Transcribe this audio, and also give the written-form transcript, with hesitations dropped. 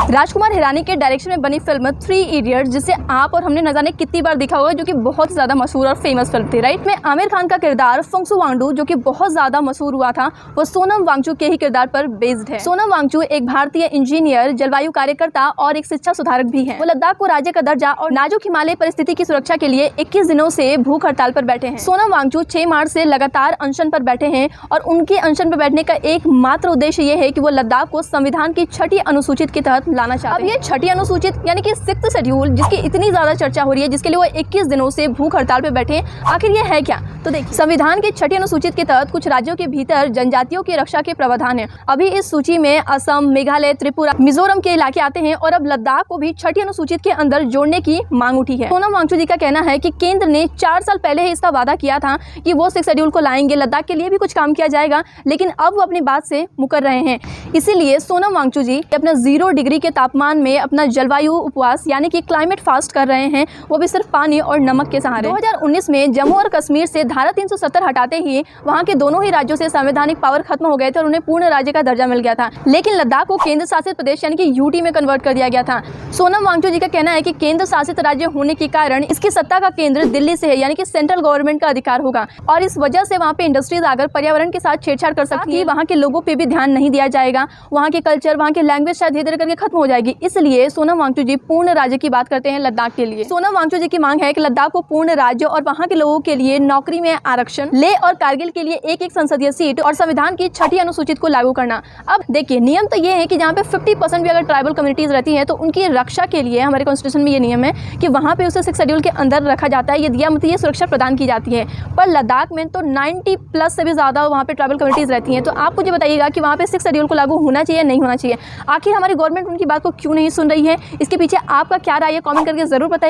राजकुमार हिरानी के डायरेक्शन में बनी फिल्म 3 इडियट्स, जिसे आप और हमने न जाने कितनी बार देखा होगा, जो कि बहुत ज़्यादा मशहूर और फेमस फिल्म थी, राइट। में आमिर खान का किरदार फंगसू वांगडू, जो कि बहुत ज़्यादा मशहूर हुआ था, वो सोनम वांगचुक के ही किरदार पर बेस्ड है। सोनम वांगचुक एक भारतीय इंजीनियर, जलवायु कार्यकर्ता और एक शिक्षा सुधारक भी हैं। वो लद्दाख को राज्य का दर्जा और नाजुक हिमालय परिस्थिति की सुरक्षा के लिए 21 दिनों से भूख हड़ताल पर बैठे हैं। सोनम वांगचुक 6 मार्च से लगातार अनशन पर बैठे हैं और उनके अनशन पर बैठने का एकमात्र उद्देश्य ये है कि वो लद्दाख को संविधान की 6ठी अनुसूचित के तहत लाना चाहते हैं। अब ये 6ठी अनुसूचित यानी कि 6th शेड्यूल, जिसकी इतनी ज्यादा चर्चा हो रही है, जिसके लिए वो 21 दिनों से भूख हड़ताल पर बैठे हैं, आखिर ये है क्या? तो देखिए, संविधान की 6ठी अनुसूचित के तहत कुछ राज्यों के भीतर जनजातियों की रक्षा के प्रावधान है। अभी इस सूची में असम, मेघालय, त्रिपुरा, मिजोरम के इलाके आते हैं और अब लद्दाख को भी 6ठी अनुसूचित के अंदर जोड़ने की मांग उठी है। सोनम वांगचुक जी का कहना है कि केंद्र ने 4 साल पहले ही इसका वादा किया था कि वो 6th शेड्यूल को लाएंगे, लद्दाख के लिए भी कुछ काम किया जाएगा, लेकिन अब वो अपनी बात से मुकर रहे हैं। इसीलिए सोनम वांगचुक जी अपना 0 डिग्री के तापमान में अपना जलवायु उपवास यानी कि क्लाइमेट फास्ट कर रहे हैं, वो भी सिर्फ पानी और नमक के सहारे। 2019 में जम्मू और कश्मीर से धारा 370 हटाते ही वहाँ के दोनों ही राज्यों से संवैधानिक पावर खत्म हो गए थे और उन्हें पूर्ण राज्य का दर्जा मिल गया था, लेकिन लद्दाख को केंद्र शासित प्रदेश यानी कि यूटी में कन्वर्ट कर दिया गया था। सोनम वांगचुक जी का कहना है कि केंद्र शासित राज्य होने के कारण इसकी सत्ता का केंद्र दिल्ली से है, यानी कि सेंट्रल गवर्नमेंट का अधिकार होगा और इस वजह से वहाँ पे इंडस्ट्रीज आकर पर्यावरण के साथ छेड़छाड़ कर सकती है। वहाँ के लोगों पे भी ध्यान नहीं दिया जाएगा, वहाँ के कल्चर, वहाँ के लैंग्वेज शायद धीरे धीरे करके खत्म हो जाएगी। इसलिए सोनम वांगचुक जी पूर्ण राज्य की बात करते हैं लद्दाख के लिए। सोनम वांगचुक जी की मांग है कि लद्दाख को पूर्ण राज्य और वहाँ के लोगों के लिए नौकरी में आरक्षण, लेह और कारगिल के लिए एक संसदीय सीट और संविधान की 6ठी अनुसूचित को लागू करना। अब देखिए, नियम तो ये है कि जहाँ पे 50% भी अगर ट्राइबल कम्युनिटीज रहती है तो उनकी रक्षा के लिए हमारे कॉन्स्टिट्यूशन में ये नियम है कि वहाँ पे उसे 6th शेड्यूल के अंदर रखा जाता है, ये सुरक्षा प्रदान की जाती है। पर लद्दाख में तो 90+ से भी ज़्यादा वहाँ पे ट्राइबल कम्युनिटीज़ रहती हैं। तो आप मुझे बताइएगा कि वहाँ पे 6th शेड्यूल को लागू होना चाहिए, नहीं होना चाहिए? आखिर हमारी गवर्नमेंट उनकी बात को क्यों नहीं सुन रही है? इसके पीछे आपका क्या राय है? कमेंट करके ज़रूर बताइए।